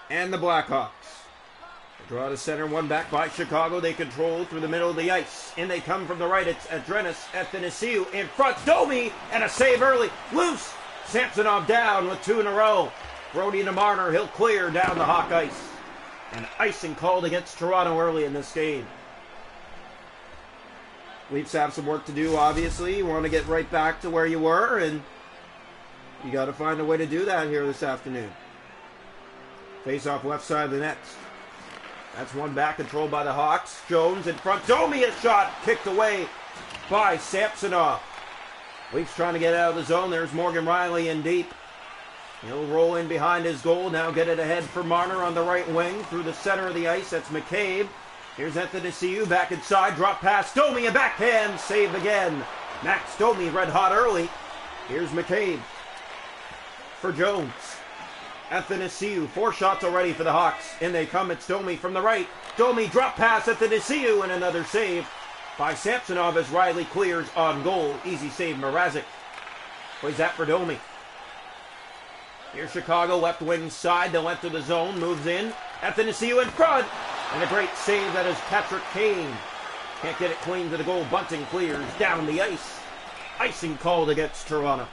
and the Blackhawks. Draw to center, one back by Chicago. They control through the middle of the ice. In they come from the right. It's Adrenas Athanasiou in front. Domi, and a save early. Loose. Samsonov down with 2 in a row. Brody to Marner. He'll clear down the Hawk ice. And icing called against Toronto early in this game. Leafs have some work to do, obviously. You want to get right back to where you were, and you got to find a way to do that here this afternoon. Face off left side of the net. That's one back, controlled by the Hawks. Jones in front. Domi, a shot kicked away by Samsonov. Leafs trying to get out of the zone. There's Morgan Rielly in deep. He'll roll in behind his goal. Now get it ahead for Marner on the right wing. Through the center of the ice, that's McCabe. Here's Athanasiou back inside. Drop pass. Domi, a backhand. Save again. Max Domi red hot early. Here's McCabe for Jones. Athanasiou, 4 shots already for the Hawks. In they come, it's Domi from the right. Domi, drop pass, Athanasiou, and another save by Samsonov as Rielly clears on goal. Easy save, Mrazek. Plays that for Domi. Here's Chicago, left wing side. They'll enter the zone, moves in. Athanasiou in front, and a great save. That is Patrick Kane. Can't get it clean to the goal. Bunting clears down the ice. Icing called against Toronto.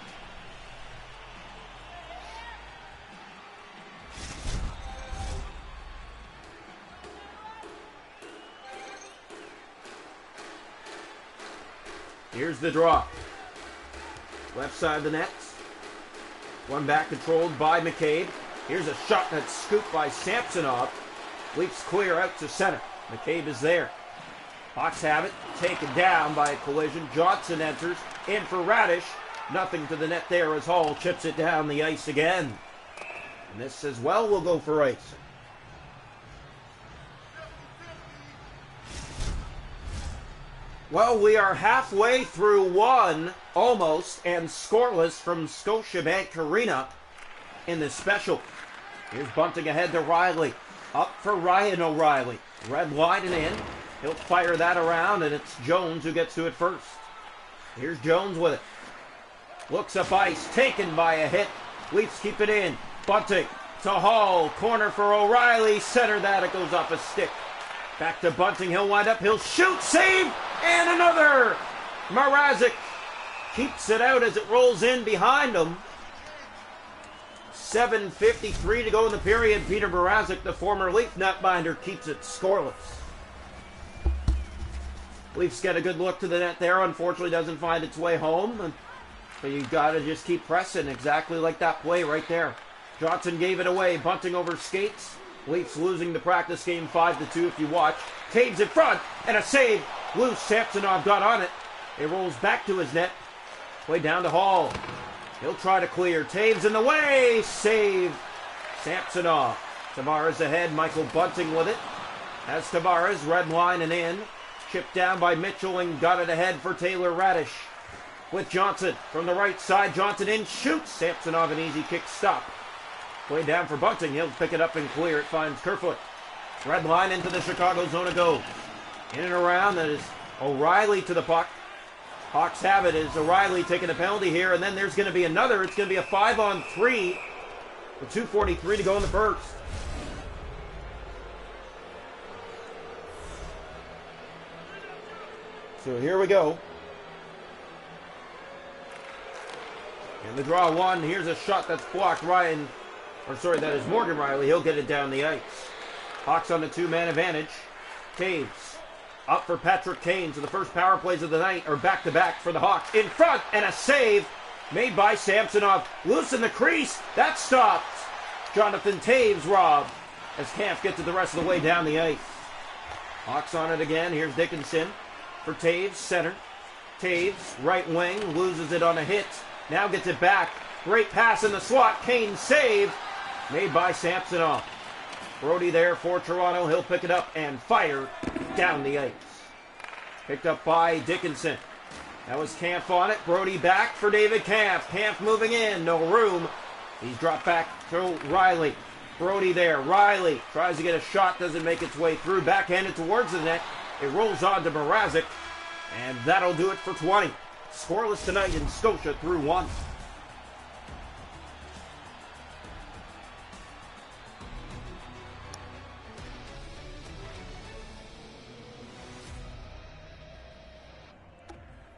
Here's the draw. Left side of the net. One back controlled by McCabe. Here's a shot that's scooped by Samsonov. Leafs clear out to center. McCabe is there. Hawks have it. Taken down by a collision. Johnson enters. In for Radish. Nothing to the net there as Hall chips it down the ice again. And this as well will go for ice. Well, we are halfway through one, almost, and scoreless from Scotiabank Arena in this special. Here's Bunting ahead to Rielly. Up for Ryan O'Reilly. Red line and in. He'll fire that around, and it's Jones who gets to it first. Here's Jones with it. Looks up ice, taken by a hit. Leafs keep it in. Bunting to Hall. Corner for O'Reilly. Center that, it goes off a stick. Back to Bunting, he'll wind up, he'll shoot, save, and another! Mrazek keeps it out as it rolls in behind him. 7:53 to go in the period. Peter Mrazek, the former Leaf netminder, keeps it scoreless. Leafs get a good look to the net there. Unfortunately, doesn't find its way home. But you got to just keep pressing, exactly like that play right there. Johnson gave it away. Bunting over skates. Leafs losing the practice game 5-2 if you watch. Taves in front, and a save. Loose. Samsonov got on it. It rolls back to his net. Way down to Hall. He'll try to clear. Taves in the way. Save. Samsonov. Tavares ahead. Michael Bunting with it. As Tavares, red line and in. Chipped down by Mitchell and got it ahead for Taylor Radish. With Johnson from the right side. Johnson in, shoots. Samsonov an easy kick stop. Way down for Bunting. He'll pick it up and clear. It finds Kerfoot. Red line into the Chicago zone to go. In and around. That is O'Reilly to the puck. Hawks have it as O'Reilly taking a penalty here. And then there's going to be another. It's going to be a 5-on-3 with 2:43 to go in the first. So here we go. And the draw one. Here's a shot that's blocked. That is Morgan Rielly. He'll get it down the ice. Hawks on the 2-man advantage. Taves up for Patrick Kane. So the first power plays of the night are back-to-back for the Hawks. In front, and a save made by Samsonov. Loose in the crease. That stopped. Jonathan Taves robbed as Kampf gets it the rest of the way down the ice. Hawks on it again. Here's Dickinson for Taves, center. Taves, right wing, loses it on a hit. Now gets it back. Great pass in the slot. Kane save made by Samsonov. Brody there for Toronto. He'll pick it up and fire down the ice. Picked up by Dickinson. That was Kampf on it. Brody back for David Kampf. Kampf moving in. No room. He's dropped back to Rielly. Brody there. Rielly tries to get a shot. Doesn't make its way through. Backhanded towards the net. It rolls on to Mrazek. And that'll do it for 20. Scoreless tonight in Scotia through one.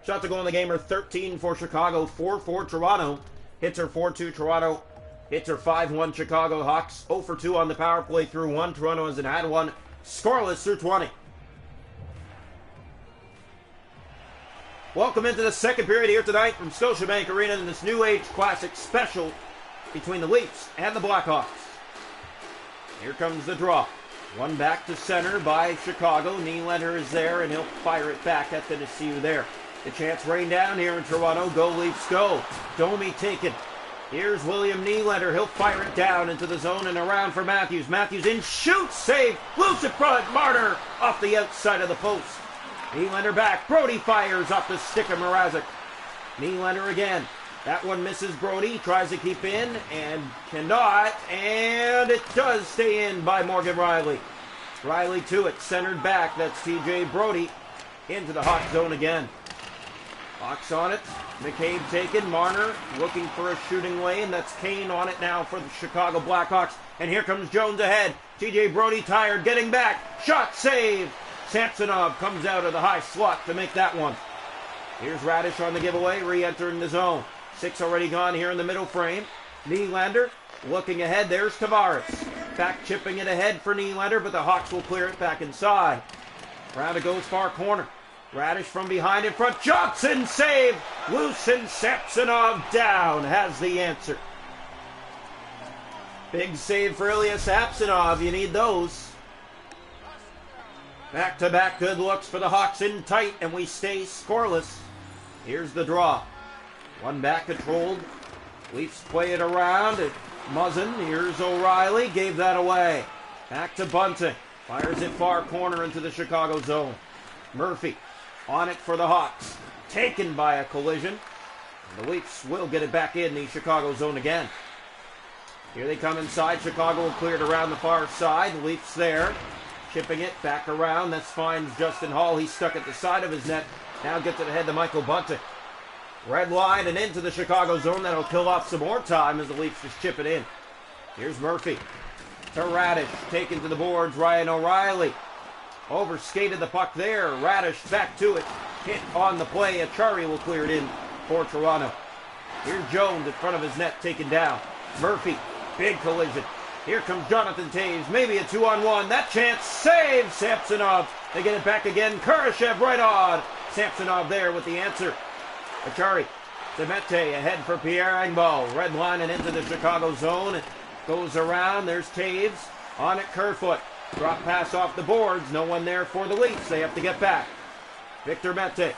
Shot to goal in the game are 13 for Chicago, 4 for Toronto. Hits are 4-2 Toronto. Hits are 5-1 Chicago. Hawks 0 for 2 on the power play through 1. Toronto hasn't had one. Scoreless through 20. Welcome into the second period here tonight from Scotiabank Arena in this New Age Classic special between the Leafs and the Blackhawks. Here comes the draw. One back to center by Chicago. Nylander is there, and he'll fire it back at the Nasiu there. The chance rain down here in Toronto. Go Leafs go. Domi taken. Here's William Nylander. He'll fire it down into the zone and around for Matthews. Matthews in, shoots, save, loose in front. Marner off the outside of the post. Nylander back. Brody fires off the stick of Mrazek. Nylander again. That one misses Brody. Tries to keep in and cannot. And it does stay in by Morgan Rielly. Rielly to it. Centered back. That's TJ Brody into the hot zone again. Hawks on it. McCabe taken. Marner looking for a shooting lane. That's Kane on it now for the Chicago Blackhawks. And here comes Jones ahead. TJ Brody tired. Getting back. Shot save. Samsonov comes out of the high slot to make that one. Here's Radish on the giveaway. Re-entering the zone. 6 already gone here in the middle frame. Nylander looking ahead. There's Tavares. Back chipping it ahead for Nylander, but the Hawks will clear it back inside. Round it goes far corner. Radish from behind in front. Johnson save. Loose and Samsonov down. Has the answer. Big save for Ilya Samsonov. You need those. Back-to-back good looks for the Hawks in tight, and we stay scoreless. Here's the draw. One back controlled. Leafs play it around. Muzzin. Here's O'Reilly. Gave that away. Back to Bunting. Fires it far corner into the Chicago zone. Murphy on it for the Hawks. Taken by a collision. The Leafs will get it back in the Chicago zone again. Here they come inside. Chicago cleared around the far side. The Leafs there. Chipping it back around. That finds Justin Hall. He's stuck at the side of his net. Now gets it ahead to Michael Bunting. Red line and into the Chicago zone. That'll kill off some more time as the Leafs just chip it in. Here's Murphy. To Radish. Taken to the boards. Ryan O'Reilly. Overskated the puck there. Radish back to it. Hit on the play. Achari will clear it in for Toronto. Here's Jones in front of his net. Taken down. Murphy. Big collision. Here comes Jonathan Toews. Maybe a 2-on-1. That chance. Save Samsonov. They get it back again. Kurashev right on. Samsonov there with the answer. Achari. Demete ahead for Pierre Engvall. Red line and into the Chicago zone. It goes around. There's Toews. On it, Kerfoot. Drop pass off the boards. No one there for the Leafs. They have to get back. Victor Mete.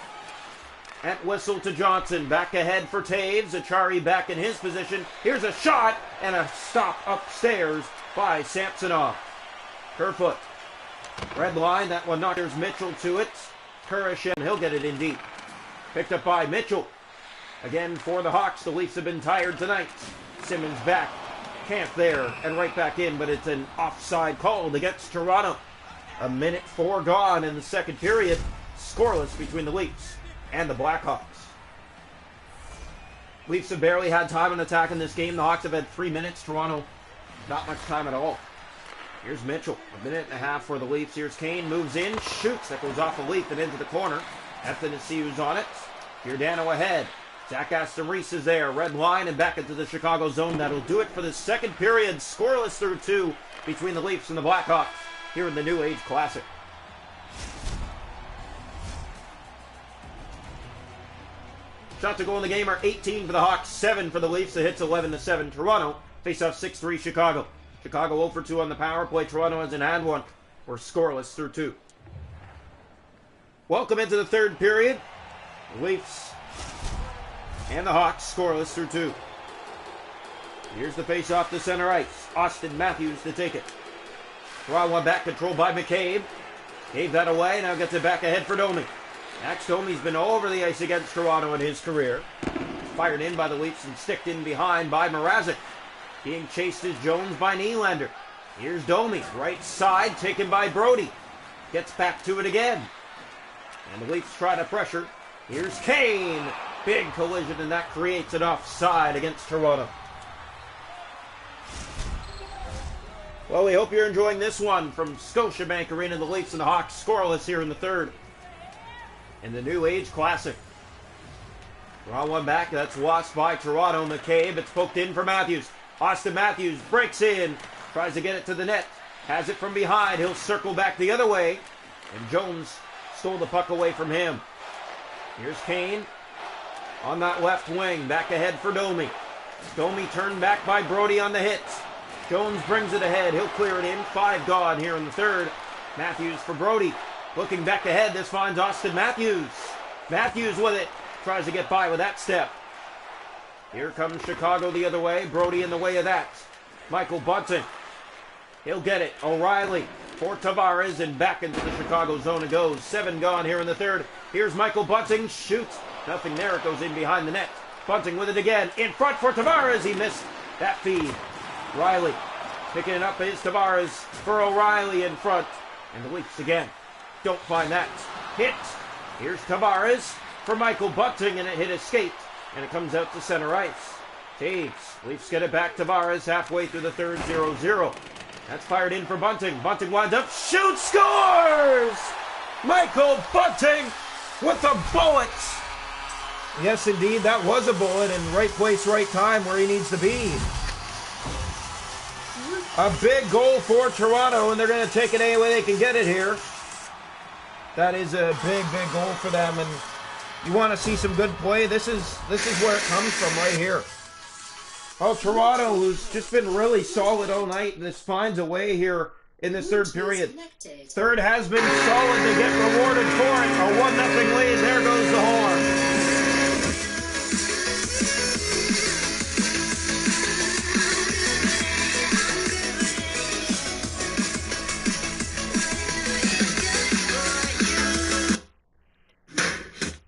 At whistle to Johnson. Back ahead for Toews. Achari back in his position. Here's a shot and a stop upstairs by Samsonov. Kerfoot. Red line. That one knockers Mitchell to it. Kurashev. He'll get it in deep. Picked up by Mitchell. Again for the Hawks. The Leafs have been tired tonight. Simmons back. Camp there and right back in, but it's an offside call against Toronto. 1:04 gone in the second period. Scoreless between the Leafs and the Blackhawks. Leafs have barely had time on attack in this game. The Hawks have had 3 minutes. Toronto, not much time at all. Here's Mitchell. 1.5 minutes for the Leafs. Here's Kane. Moves in. Shoots. That goes off a Leaf and into the corner. Athanasiou's on it. Giordano ahead. Zach Aston Reese is there. Red line and back into the Chicago zone. That'll do it for the second period. Scoreless through 2 between the Leafs and the Blackhawks here in the New Age Classic. Shots to goal in the game are 18 for the Hawks, 7 for the Leafs. The hits 11-7 Toronto. Face-off 6-3 Chicago. Chicago 0 for 2 on the power play. Toronto hasn't had one. We're scoreless through 2. Welcome into the third period. The Leafs and the Hawks scoreless through 2. Here's the face-off to center ice. Austin Matthews to take it. Draw one back, controlled by McCabe. Gave that away, now gets it back ahead for Domi. Max Domi's been all over the ice against Toronto in his career. Fired in by the Leafs and sticked in behind by Mrazek. Being chased is Jones by Nylander. Here's Domi, right side, taken by Brody. Gets back to it again. And the Leafs try to pressure. Here's Kane. Big collision, and that creates an offside against Toronto. Well, we hope you're enjoying this one from Scotiabank Arena. The Leafs and the Hawks scoreless here in the third. In the New Age Classic. Draw one back. That's lost by Toronto. McCabe. It's poked in for Matthews. Austin Matthews breaks in. Tries to get it to the net. Has it from behind. He'll circle back the other way. And Jones stole the puck away from him. Here's Kane on that left wing. Back ahead for Domi. Domi turned back by Brody on the hits. Jones brings it ahead. He'll clear it in. 5 gone here in the third. Matthews for Brody. Looking back ahead. This finds Austin Matthews. Matthews with it. Tries to get by with that step. Here comes Chicago the other way. Brody in the way of that. Michael Bunting. He'll get it. O'Reilly for Tavares, and back into the Chicago zone it goes. 7 gone here in the third. Here's Michael Bunting. Shoots. Nothing there. It goes in behind the net. Bunting with it again. In front for Tavares. He missed that feed. Riley picking it up is Tavares for O'Reilly in front. And the Leafs again don't find that. Hit. Here's Tavares for Michael Bunting, and it hit his skate. And it comes out to center ice. Taves. Leafs get it back. Tavares halfway through the third. 0-0. That's fired in for Bunting. Bunting winds up. Shoots. Scores! Michael Bunting with a bullet. Yes, indeed. That was a bullet. In right place, right time where he needs to be. A big goal for Toronto, and they're going to take it any way they can get it here. That is a big, big goal for them, and you want to see some good play. This is where it comes from right here. Oh, Toronto, who's just been really solid all night, this finds a way here in this third period. Third has been solid to get rewarded for it. A 1-0 lead. There goes the horn.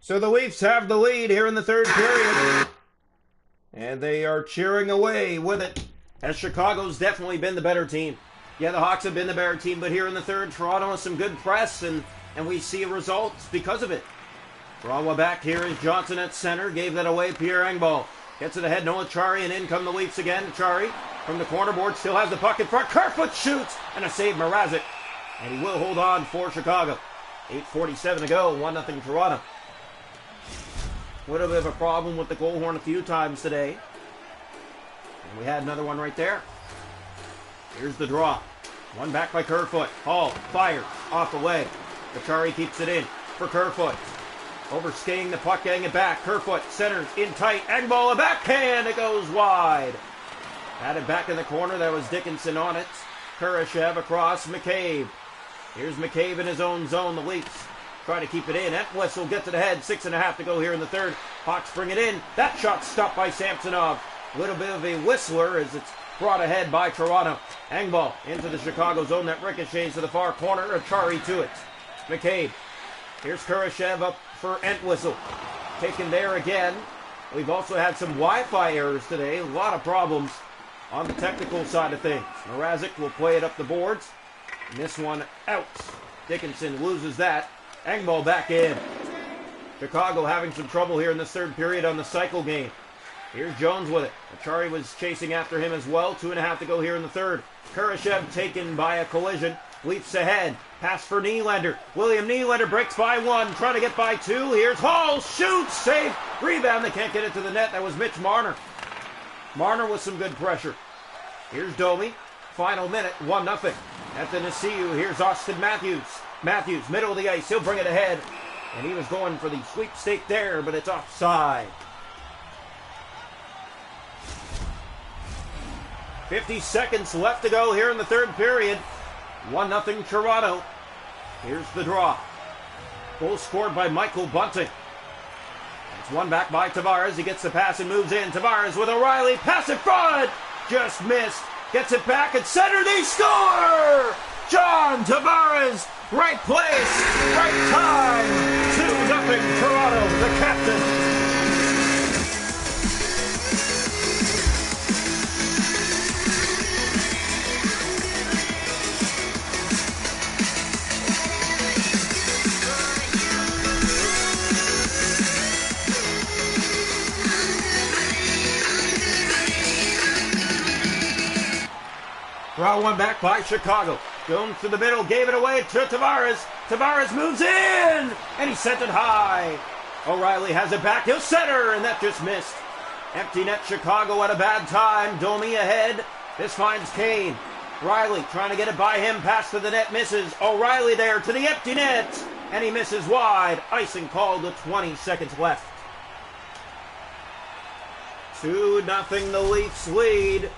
So the Leafs have the lead here in the third period. And they are cheering away with it, as Chicago's definitely been the better team. Yeah, the Hawks have been the better team, but here in the third, Toronto has some good press, and we see results because of it. Rawa back here is Johnson at center. Gave that away. Pierre Engvall gets it ahead. Noah Chari, and in come the Leafs again. Chari from the corner board still has the puck in front. Kerfoot shoots, and a save Mrazek. And he will hold on for Chicago. 8:47 to go. 1-0 Toronto. A little bit of a problem with the goal horn a few times today. And we had another one right there. Here's the draw. One back by Kerfoot. Hall fired off the leg. Achari keeps it in for Kerfoot. Overstaying the puck, getting it back. Kerfoot centers in tight. Engvall a backhand. It goes wide. Had it back in the corner. That was Dickinson on it. Kurashev across. McCabe. Here's McCabe in his own zone. The Leafs try to keep it in. Entwistle gets it ahead. 6.5 to go here in the third. Hawks bring it in. That shot stopped by Samsonov. A little bit of a whistler as it's brought ahead by Toronto. Engvall into the Chicago zone. That ricochets to the far corner. Achari to it. McCabe. Here's Kurashev up for Entwistle. Taken there again. We've also had some Wi-Fi errors today. A lot of problems on the technical side of things. Mrazek will play it up the boards. And this one out. Dickinson loses that. Engvall back in. Chicago having some trouble here in this third period on the cycle game. Here's Jones with it. Achari was chasing after him as well. 2.5 to go here in the third. Kurashev taken by a collision. Leafs ahead. Pass for Nylander. William Nylander breaks by one. Trying to get by two. Here's Hall. Shoots. Save. Rebound. They can't get it to the net. That was Mitch Marner. Marner with some good pressure. Here's Domi. Final minute. 1-0. At the Nasiu. Here's Austin Matthews. Matthews, middle of the ice. He'll bring it ahead. And he was going for the sweepstake there, but it's offside. 50 seconds left to go here in the third period. 1-0 Toronto. Here's the draw. Goal scored by Michael Bunting. It's one back by Tavares. He gets the pass and moves in. Tavares with O'Reilly. Pass in front. Just missed. Gets it back at center. They score! John Tavares. Right place. Right time. 2-0 Toronto. The captain. Draw one back by Chicago. Jones to the middle, gave it away to Tavares. Tavares moves in, and he sent it high. O'Reilly has it back. He'll center, and that just missed. Empty net Chicago at a bad time. Domi ahead. This finds Kane. Riley trying to get it by him. Pass to the net, misses. O'Reilly there to the empty net. And he misses wide. Icing called with 20 seconds left. 2-0 the Leafs lead.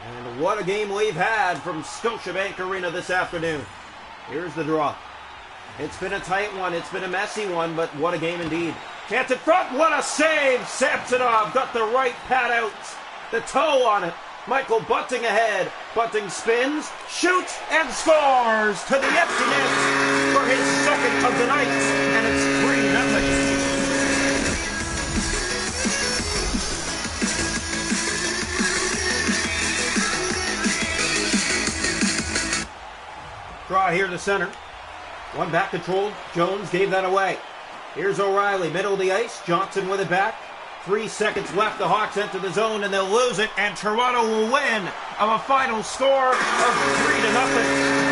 And what a game we've had from Scotiabank Arena this afternoon. Here's the draw. It's been a tight one. It's been a messy one, but what a game indeed. Chance in front. What a save. Samsonov got the right pad out. The toe on it. Michael Bunting ahead. Bunting spins, shoots, and scores to the empty net for his second of the night. And it's 3-0. Draw here to center. One back control. Jones gave that away. Here's O'Reilly, middle of the ice. Johnson with it back. 3 seconds left. The Hawks enter the zone and they'll lose it. And Toronto will win of a final score of 3-0.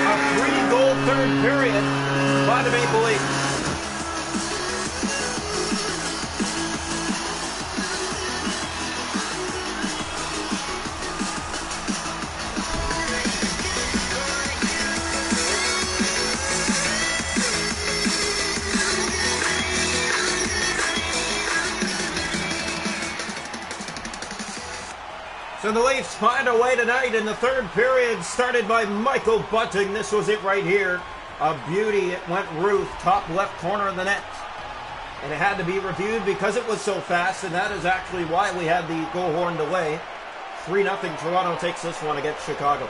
A 3-goal third period by the Maple Leafs. So the Leafs find a way tonight in the third period, started by Michael Bunting. This was it right here. A beauty. It went roof, top left corner of the net. And it had to be reviewed because it was so fast, and that is actually why we had the goal horn delay. 3-0 Toronto takes this one against Chicago.